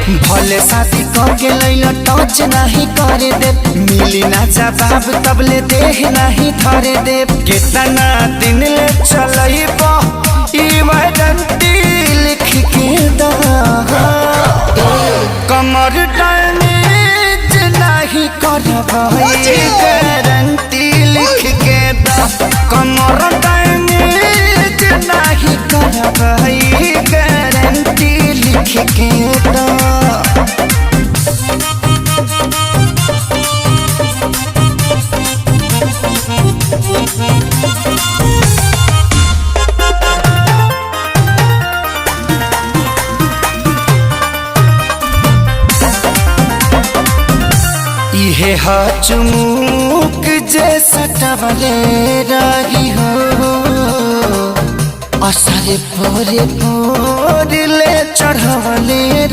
भले शादी करके लैला टच नहीं करे दे, मिली ना जवाब तबले देह नहीं धरे दे। कितना दिन ले चलइबो ई वारंटी लिख के दा, कमर डैमेज नहीं करबो ई गारंटी लिख के दा, कमर डैमेज नहीं करबो ई गारंटी लिख के दा। इहे चुमुक जैसा टवले रही हो, असरे पोरे पोर ले चढ़वले